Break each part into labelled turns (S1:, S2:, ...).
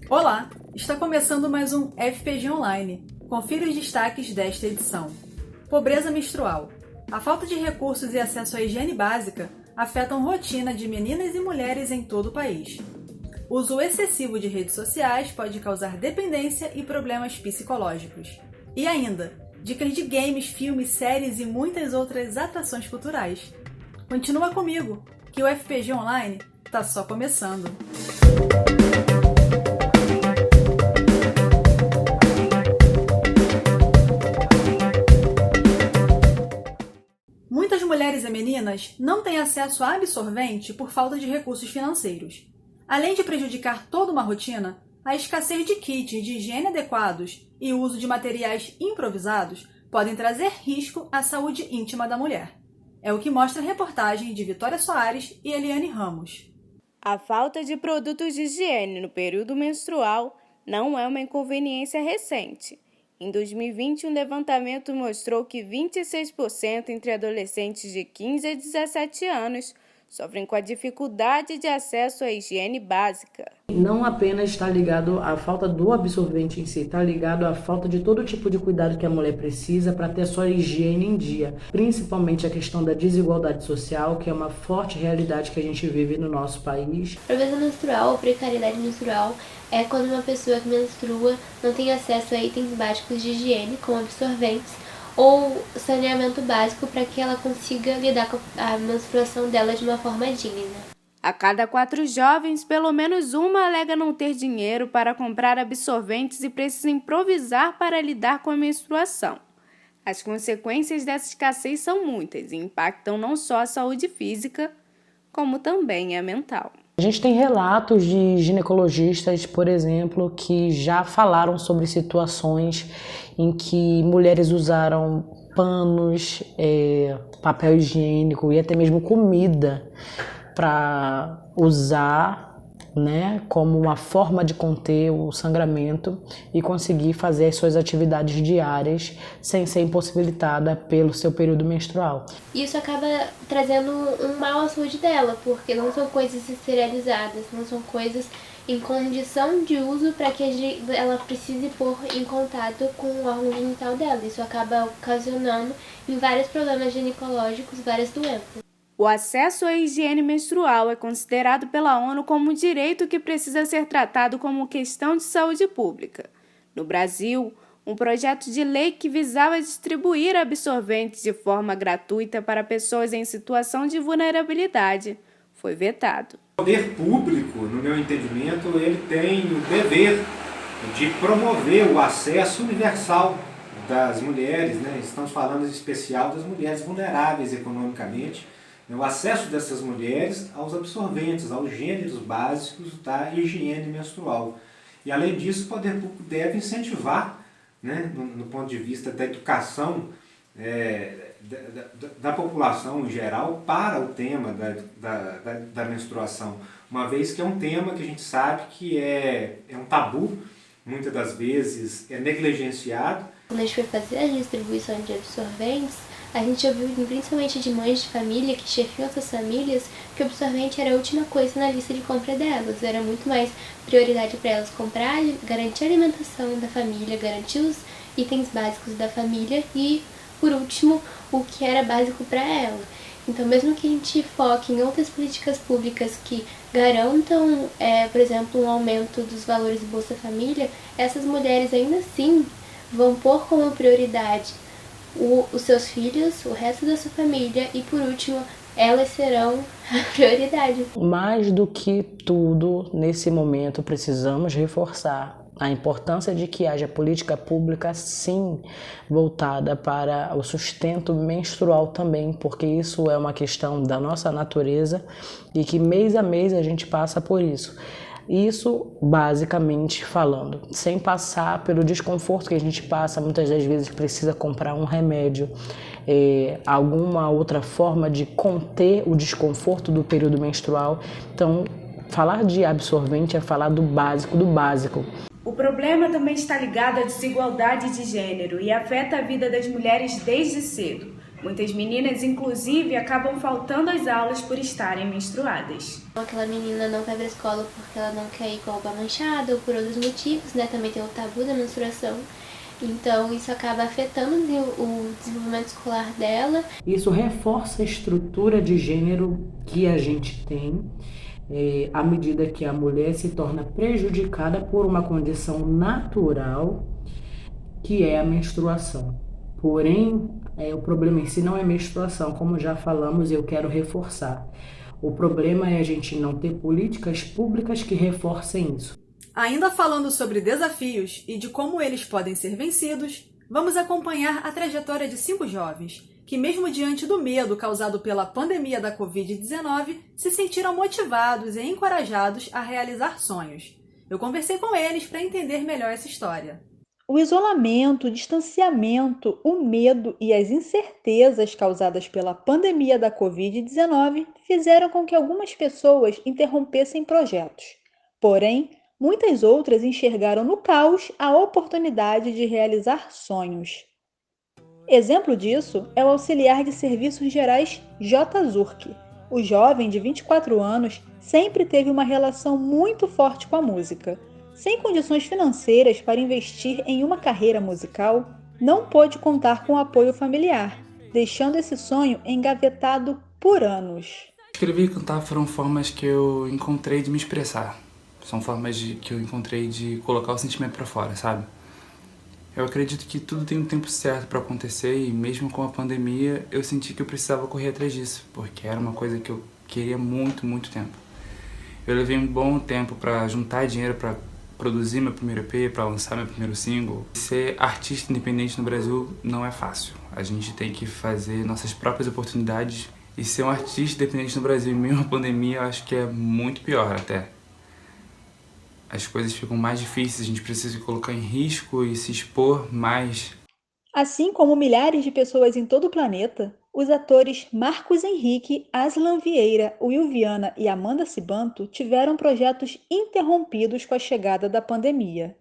S1: Olá! Está começando mais um FPG Online. Confira os destaques desta edição. Pobreza menstrual. A falta de recursos e acesso à higiene básica afetam a rotina de meninas e mulheres em todo o país. O uso excessivo de redes sociais pode causar dependência e problemas psicológicos. E ainda, dicas de games, filmes, séries e muitas outras atrações culturais. Continua comigo, que o FPG Online está só começando. Muitas mulheres e meninas não têm acesso a absorvente por falta de recursos financeiros. Além de prejudicar toda uma rotina, a escassez de kits de higiene adequados e o uso de materiais improvisados podem trazer risco à saúde íntima da mulher. É o que mostra a reportagem de Vitória Soares e Eliane Ramos.
S2: A falta de produtos de higiene no período menstrual não é uma inconveniência recente. Em 2020, um levantamento mostrou que 26% entre adolescentes de 15 a 17 anos sofrem com a dificuldade de acesso à higiene básica.
S3: Não apenas está ligado à falta do absorvente em si, está ligado à falta de todo tipo de cuidado que a mulher precisa para ter sua higiene em dia. Principalmente a questão da desigualdade social, que é uma forte realidade que a gente vive no nosso país.
S4: Pobreza menstrual ou precariedade menstrual é quando uma pessoa que menstrua não tem acesso a itens básicos de higiene, como absorventes, ou saneamento básico para que ela consiga lidar com a menstruação dela de uma forma digna.
S2: A cada 4 jovens, pelo menos uma alega não ter dinheiro para comprar absorventes e precisa improvisar para lidar com a menstruação. As consequências dessa escassez são muitas e impactam não só a saúde física, como também a mental.
S3: A gente tem relatos de ginecologistas, por exemplo, que já falaram sobre situações em que mulheres usaram panos, papel higiênico e até mesmo comida para usar, né, como uma forma de conter o sangramento e conseguir fazer as suas atividades diárias sem ser impossibilitada pelo seu período menstrual.
S4: Isso acaba trazendo um mal à saúde dela, porque não são coisas esterilizadas, não são coisas em condição de uso para que ela precise pôr em contato com o órgão genital dela. Isso acaba ocasionando em vários problemas ginecológicos, várias doenças.
S2: O acesso à higiene menstrual é considerado pela ONU como um direito que precisa ser tratado como questão de saúde pública. No Brasil, um projeto de lei que visava distribuir absorventes de forma gratuita para pessoas em situação de vulnerabilidade foi vetado.
S5: O poder público, no meu entendimento, ele tem o dever de promover o acesso universal das mulheres, né? Estamos falando em especial das mulheres vulneráveis economicamente, o acesso dessas mulheres aos absorventes, aos gêneros básicos da higiene menstrual. E além disso, o poder público deve incentivar, né, no ponto de vista da educação da população em geral para o tema da menstruação, uma vez que é um tema que a gente sabe que é um tabu, muitas das vezes é negligenciado.
S4: Quando a gente foi fazer a distribuição de absorventes, a gente ouviu principalmente de mães de família que chefiam essas famílias que o absorvente era a última coisa na lista de compra delas. Era muito mais prioridade para elas comprar, garantir a alimentação da família, garantir os itens básicos da família e, por último, o que era básico para ela. Então, mesmo que a gente foque em outras políticas públicas que garantam, por exemplo, um aumento dos valores do Bolsa Família, essas mulheres ainda assim vão pôr como prioridade os seus filhos, o resto da sua família e, por último, elas serão a prioridade.
S3: Mais do que tudo, nesse momento, precisamos reforçar a importância de que haja política pública, sim, voltada para o sustento menstrual também, porque isso é uma questão da nossa natureza e que mês a mês a gente passa por isso. Isso, basicamente falando, sem passar pelo desconforto que a gente passa, muitas das vezes precisa comprar um remédio, alguma outra forma de conter o desconforto do período menstrual. Então, falar de absorvente é falar do básico do básico.
S6: O problema também está ligado à desigualdade de gênero e afeta a vida das mulheres desde cedo.
S2: Muitas meninas, inclusive, acabam faltando às aulas por estarem menstruadas.
S4: Aquela menina não vai pra escola porque ela não quer ir com a roupa manchada ou por outros motivos, né? Também tem o tabu da menstruação. Então, isso acaba afetando o desenvolvimento escolar dela.
S3: Isso reforça a estrutura de gênero que a gente tem, à medida que a mulher se torna prejudicada por uma condição natural, que é a menstruação. Porém, o problema em si não é menstruação, como já falamos, e eu quero reforçar. O problema é a gente não ter políticas públicas que reforcem isso.
S1: Ainda falando sobre desafios e de como eles podem ser vencidos, vamos acompanhar a trajetória de 5 jovens que, mesmo diante do medo causado pela pandemia da Covid-19, se sentiram motivados e encorajados a realizar sonhos. Eu conversei com eles para entender melhor essa história.
S6: O isolamento, o distanciamento, o medo e as incertezas causadas pela pandemia da Covid-19 fizeram com que algumas pessoas interrompessem projetos. Porém, muitas outras enxergaram no caos a oportunidade de realizar sonhos. Exemplo disso é o auxiliar de serviços gerais J. Zurk. O jovem de 24 anos sempre teve uma relação muito forte com a música. Sem condições financeiras para investir em uma carreira musical, não pôde contar com o apoio familiar, deixando esse sonho engavetado por anos.
S7: Escrever e cantar foram formas que eu encontrei de me expressar. São formas que eu encontrei de colocar o sentimento para fora, sabe? Eu acredito que tudo tem um tempo certo para acontecer e mesmo com a pandemia eu senti que eu precisava correr atrás disso, porque era uma coisa que eu queria muito tempo. Eu levei um bom tempo para juntar dinheiro para produzir meu primeiro EP, para lançar meu primeiro single. Ser artista independente no Brasil não é fácil. A gente tem que fazer nossas próprias oportunidades e ser um artista independente no Brasil, mesmo a pandemia, eu acho que é muito pior até. As coisas ficam mais difíceis, a gente precisa colocar em risco e se expor mais.
S6: Assim como milhares de pessoas em todo o planeta, os atores Marcos Henrique, Aslan Vieira, Will Viana e Amanda Cibanto tiveram projetos interrompidos com a chegada da pandemia.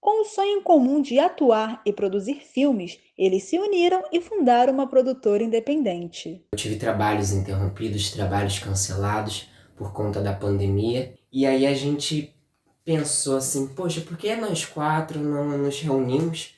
S6: Com o sonho em comum de atuar e produzir filmes, eles se uniram e fundaram uma produtora independente.
S8: Eu tive trabalhos interrompidos, trabalhos cancelados por conta da pandemia, e aí a gente pensou assim, poxa, por que nós 4 não nos reunimos,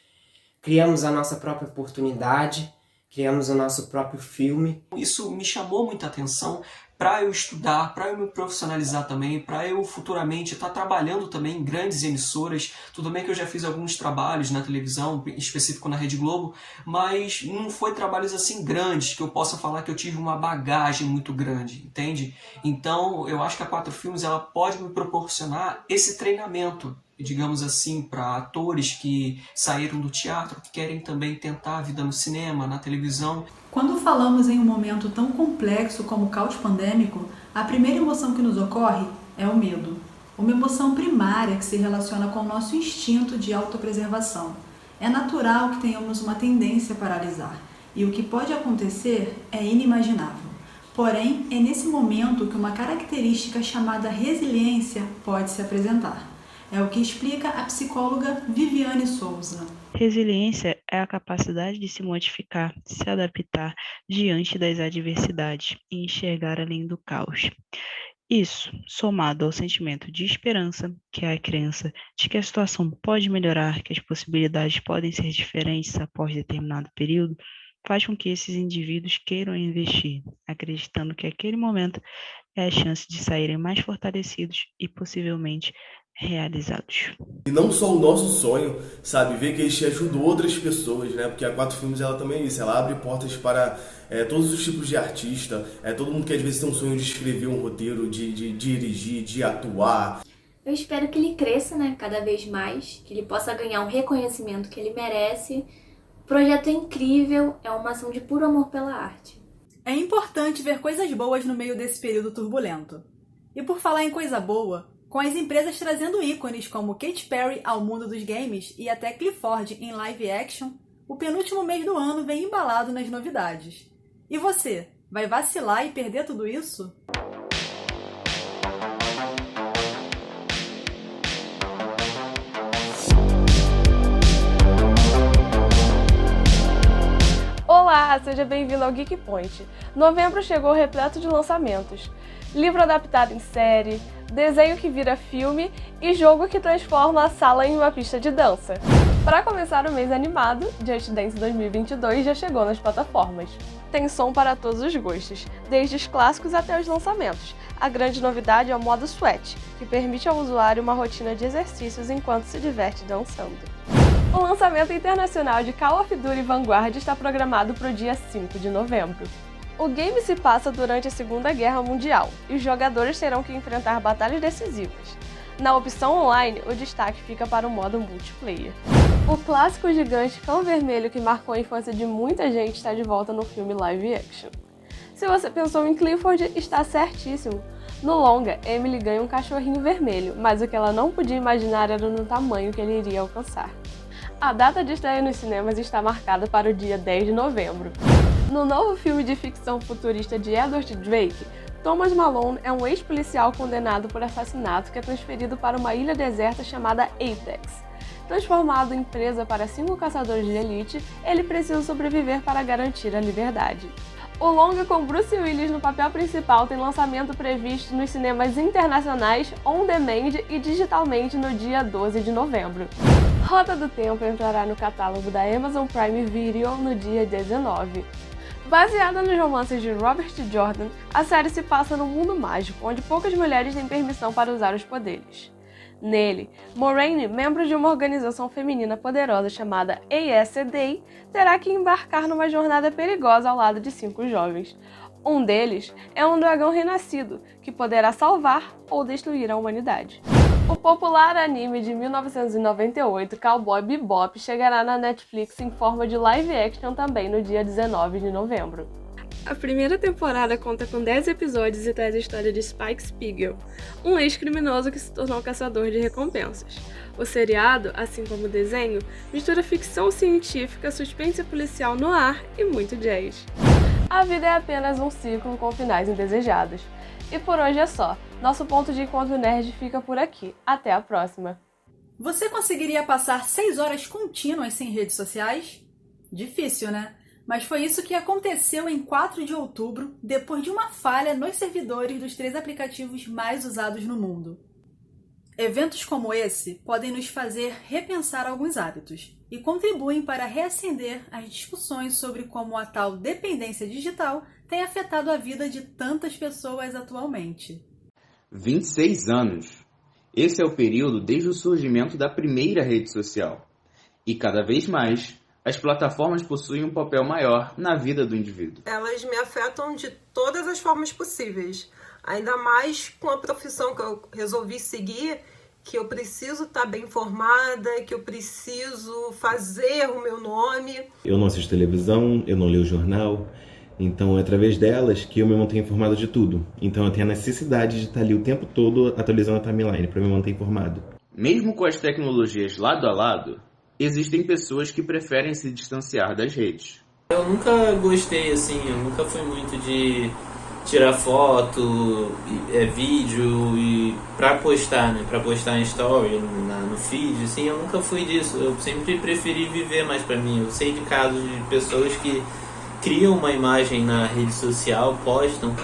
S8: criamos a nossa própria oportunidade, criamos o nosso próprio filme.
S9: Isso me chamou muita atenção para eu estudar, para eu me profissionalizar também, para eu futuramente estar trabalhando também em grandes emissoras. Tudo bem que eu já fiz alguns trabalhos na televisão, em específico na Rede Globo, mas não foi trabalhos assim grandes, que eu possa falar que eu tive uma bagagem muito grande, entende? Então, eu acho que a 4 Filmes ela pode me proporcionar esse treinamento, digamos assim, para atores que saíram do teatro, que querem também tentar a vida no cinema, na televisão.
S1: Quando falamos em um momento tão complexo como o caos pandêmico, a primeira emoção que nos ocorre é o medo. Uma emoção primária que se relaciona com o nosso instinto de autopreservação. É natural que tenhamos uma tendência a paralisar, e o que pode acontecer é inimaginável. Porém, é nesse momento que uma característica chamada resiliência pode se apresentar. É o que explica a psicóloga Viviane Souza.
S10: Resiliência é a capacidade de se modificar, se adaptar diante das adversidades e enxergar além do caos. Isso, somado ao sentimento de esperança, que é a crença de que a situação pode melhorar, que as possibilidades podem ser diferentes após determinado período, faz com que esses indivíduos queiram investir, acreditando que aquele momento é a chance de saírem mais fortalecidos e possivelmente realizados.
S11: E não só o nosso sonho, sabe, ver que a gente ajudou outras pessoas, né, porque a 4 Filmes ela também é isso, ela abre portas para todos os tipos de artista, todo mundo que às vezes tem um sonho de escrever um roteiro, de dirigir, de atuar.
S12: Eu espero que ele cresça, né, cada vez mais, que ele possa ganhar um reconhecimento que ele merece. O projeto é incrível, é uma ação de puro amor pela arte.
S1: É importante ver coisas boas no meio desse período turbulento. E por falar em coisa boa, com as empresas trazendo ícones como Katy Perry ao mundo dos games e até Clifford em live action, o penúltimo mês do ano vem embalado nas novidades. E você, vai vacilar e perder tudo isso?
S13: Olá, Olá, seja bem-vindo ao Geek Point. Novembro chegou repleto de lançamentos. Livro adaptado em série, desenho que vira filme e jogo que transforma a sala em uma pista de dança. Para começar o mês animado, Just Dance 2022 já chegou nas plataformas. Tem som para todos os gostos, desde os clássicos até os lançamentos. A grande novidade é o modo Sweat, que permite ao usuário uma rotina de exercícios enquanto se diverte dançando. O lançamento internacional de Call of Duty Vanguard está programado para o dia 5 de novembro. O game se passa durante a Segunda Guerra Mundial e os jogadores terão que enfrentar batalhas decisivas. Na opção online, o destaque fica para o modo multiplayer. O clássico gigante Cão Vermelho que marcou a infância de muita gente está de volta no filme live action. Se você pensou em Clifford, está certíssimo. No longa, Emily ganha um cachorrinho vermelho, mas o que ela não podia imaginar era no tamanho que ele iria alcançar. A data de estreia nos cinemas está marcada para o dia 10 de novembro. No novo filme de ficção futurista de Edward Drake, Thomas Malone é um ex-policial condenado por assassinato que é transferido para uma ilha deserta chamada Apex. Transformado em presa para 5 caçadores de elite, ele precisa sobreviver para garantir a liberdade. O longa com Bruce Willis no papel principal tem lançamento previsto nos cinemas internacionais, on demand e digitalmente no dia 12 de novembro. Rota do Tempo entrará no catálogo da Amazon Prime Video no dia 19. Baseada nos romances de Robert Jordan, a série se passa num mundo mágico, onde poucas mulheres têm permissão para usar os poderes. Nele, Moraine, membro de uma organização feminina poderosa chamada Aes Sedai, terá que embarcar numa jornada perigosa ao lado de 5 jovens. Um deles é um dragão renascido, que poderá salvar ou destruir a humanidade. O popular anime de 1998, Cowboy Bebop, chegará na Netflix em forma de live action também no dia 19 de novembro. A primeira temporada conta com 10 episódios e traz a história de Spike Spiegel, um ex-criminoso que se tornou caçador de recompensas. O seriado, assim como o desenho, mistura ficção científica, suspense policial no ar e muito jazz. A vida é apenas um ciclo com finais indesejados. E por hoje é só. Nosso ponto de encontro nerd fica por aqui. Até a próxima!
S1: Você conseguiria passar 6 horas contínuas sem redes sociais? Difícil, né? Mas foi isso que aconteceu em 4 de outubro, depois de uma falha nos servidores dos 3 aplicativos mais usados no mundo. Eventos como esse podem nos fazer repensar alguns hábitos e contribuem para reacender as discussões sobre como a tal dependência digital tem afetado a vida de tantas pessoas atualmente.
S14: 26 anos. Esse é o período desde o surgimento da primeira rede social. E cada vez mais, as plataformas possuem um papel maior na vida do indivíduo.
S15: Elas me afetam de todas as formas possíveis. Ainda mais com a profissão que eu resolvi seguir, que eu preciso estar bem informada, que eu preciso fazer o meu nome.
S16: Eu não assisto televisão, eu não leio jornal, então é através delas que eu me mantenho informado de tudo. Então eu tenho a necessidade de estar ali o tempo todo atualizando a timeline para me manter informado.
S14: Mesmo com as tecnologias lado a lado, existem pessoas que preferem se distanciar das redes.
S17: Eu nunca gostei, assim, eu nunca fui muito de tirar foto, vídeo e pra postar, né? Pra postar em story, no feed, assim, eu nunca fui disso. Eu sempre preferi viver mais pra mim. Eu sei de casos de pessoas que criam uma imagem na rede social, postam,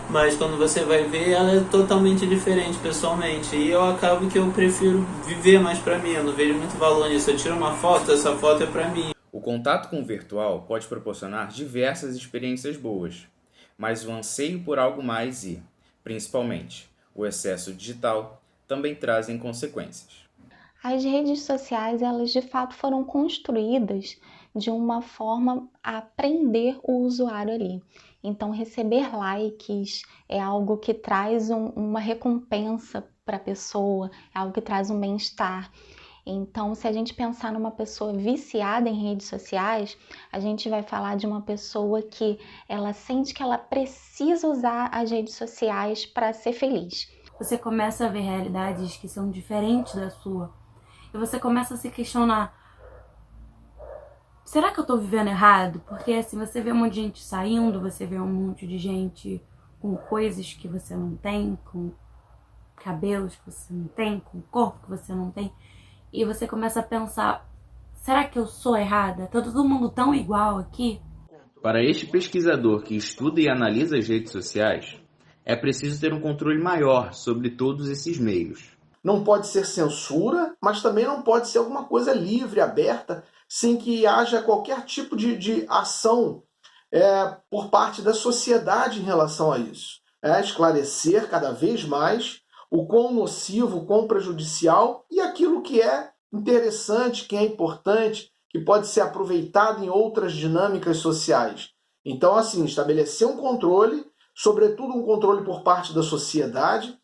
S17: mas quando você vai ver, ela é totalmente diferente pessoalmente. E eu acabo que eu prefiro viver mais pra mim. Eu não vejo muito valor nisso. Eu tiro uma foto, essa foto é pra mim.
S14: O contato com o virtual pode proporcionar diversas experiências boas, mas o anseio por algo mais e, principalmente, o excesso digital também trazem consequências.
S18: As redes sociais, elas de fato foram construídas de uma forma a prender o usuário ali. Então, receber likes é algo que traz uma recompensa para a pessoa, é algo que traz um bem-estar. Então, se a gente pensar numa pessoa viciada em redes sociais, a gente vai falar de uma pessoa que ela sente que ela precisa usar as redes sociais para ser feliz.
S19: Você começa a ver realidades que são diferentes da sua. E você começa a se questionar, será que eu tô vivendo errado? Porque assim, você vê um monte de gente saindo, você vê um monte de gente com coisas que você não tem, com cabelos que você não tem, com corpo que você não tem. E você começa a pensar, será que eu sou errada? Tá todo mundo tão igual aqui?
S14: Para este pesquisador que estuda e analisa as redes sociais, é preciso ter um controle maior sobre todos esses meios.
S20: Não pode ser censura, mas também não pode ser alguma coisa livre, aberta, sem que haja qualquer tipo de ação por parte da sociedade em relação a isso. Esclarecer cada vez mais o quão nocivo, o quão prejudicial e aquilo que é interessante, que é importante, que pode ser aproveitado em outras dinâmicas sociais. Então, assim, estabelecer um controle, sobretudo um controle por parte da sociedade,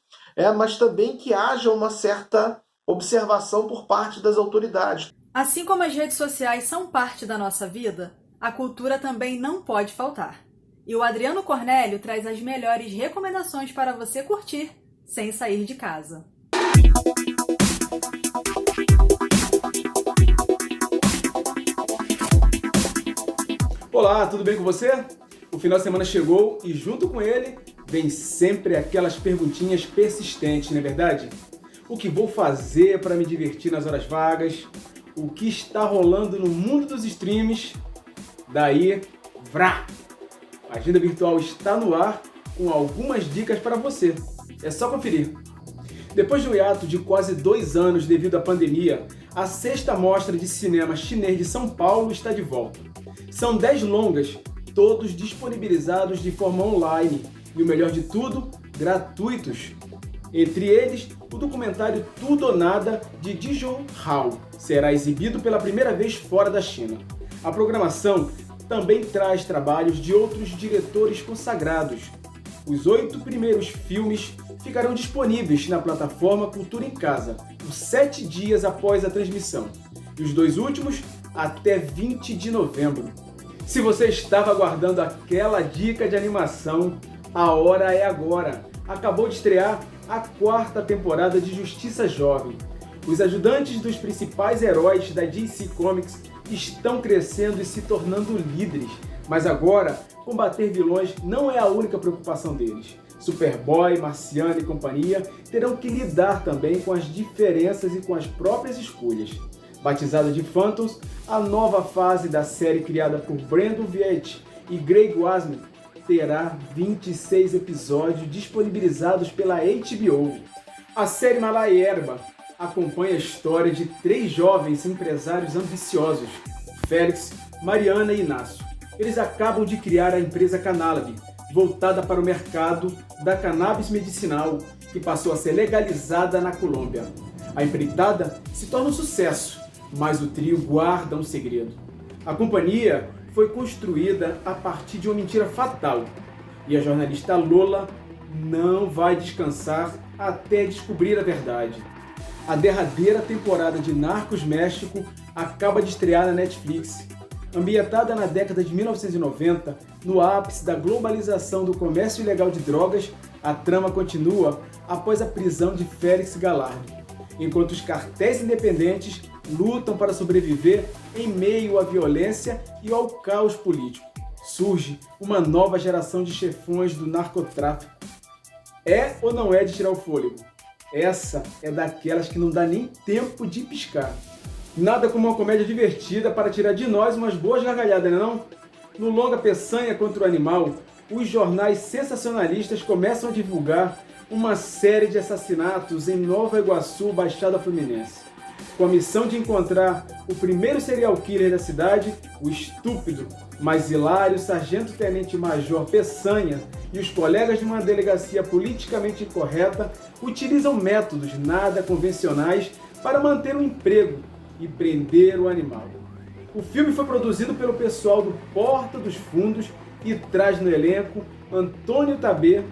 S20: mas também que haja uma certa observação por parte das autoridades.
S1: Assim como as redes sociais são parte da nossa vida, a cultura também não pode faltar. E o Adriano Cornélio traz as melhores recomendações para você curtir sem sair de casa.
S21: Olá, tudo bem com você? O final de semana chegou e junto com ele vem sempre aquelas perguntinhas persistentes, não é verdade? O que vou fazer para me divertir nas horas vagas? O que está rolando no mundo dos streams? Daí, vrá! A Agenda Virtual está no ar com algumas dicas para você. É só conferir. Depois de um hiato de quase 2 anos devido à pandemia, a 6ª Mostra de Cinema Chinês de São Paulo está de volta. São 10 longas, todos disponibilizados de forma online e, o melhor de tudo, gratuitos. Entre eles, o documentário Tudo ou Nada, de Dijou Hao, será exibido pela primeira vez fora da China. A programação também traz trabalhos de outros diretores consagrados. Os 8 primeiros filmes ficarão disponíveis na plataforma Cultura em Casa, por 7 dias após a transmissão, e os 2 últimos até 20 de novembro. Se você estava aguardando aquela dica de animação, a hora é agora. Acabou de estrear a 4ª temporada de Justiça Jovem. Os ajudantes dos principais heróis da DC Comics estão crescendo e se tornando líderes, mas agora combater vilões não é a única preocupação deles. Superboy, Marciano e companhia terão que lidar também com as diferenças e com as próprias escolhas. Batizada de Phantoms, a nova fase da série criada por Brandon Viet e Greg Wasman terá 26 episódios disponibilizados pela HBO. A série Malaierba acompanha a história de 3 jovens empresários ambiciosos, Félix, Mariana e Inácio. Eles acabam de criar a empresa Canalab, voltada para o mercado da cannabis medicinal, que passou a ser legalizada na Colômbia. A empreitada se torna um sucesso, mas o trio guarda um segredo. A companhia foi construída a partir de uma mentira fatal, e a jornalista Lola não vai descansar até descobrir a verdade. A derradeira temporada de Narcos México acaba de estrear na Netflix. Ambientada na década de 1990, no ápice da globalização do comércio ilegal de drogas, a trama continua após a prisão de Félix Gallardo, enquanto os cartéis independentes lutam para sobreviver em meio à violência e ao caos político. Surge uma nova geração de chefões do narcotráfico. É ou não é de tirar o fôlego? Essa é daquelas que não dá nem tempo de piscar. Nada como uma comédia divertida para tirar de nós umas boas gargalhadas, não? No longa Peçanha contra o Animal, os jornais sensacionalistas começam a divulgar uma série de assassinatos em Nova Iguaçu, Baixada Fluminense. Com a missão de encontrar o primeiro serial killer da cidade, o estúpido, mas hilário sargento-tenente-major Peçanha e os colegas de uma delegacia politicamente incorreta utilizam métodos nada convencionais para manter o emprego e prender o animal. O filme foi produzido pelo pessoal do Porta dos Fundos e traz no elenco Antônio Tabê,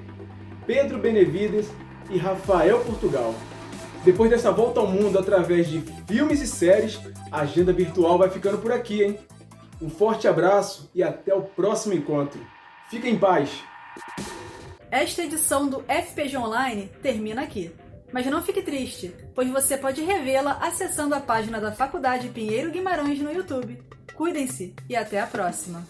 S21: Pedro Benevides e Rafael Portugal. Depois dessa volta ao mundo através de filmes e séries, a Agenda Virtual vai ficando por aqui, hein? Um forte abraço e até o próximo encontro. Fique em paz!
S1: Esta edição do FPG Online termina aqui. Mas não fique triste, pois você pode revê-la acessando a página da Faculdade Pinheiro Guimarães no YouTube. Cuidem-se e até a próxima!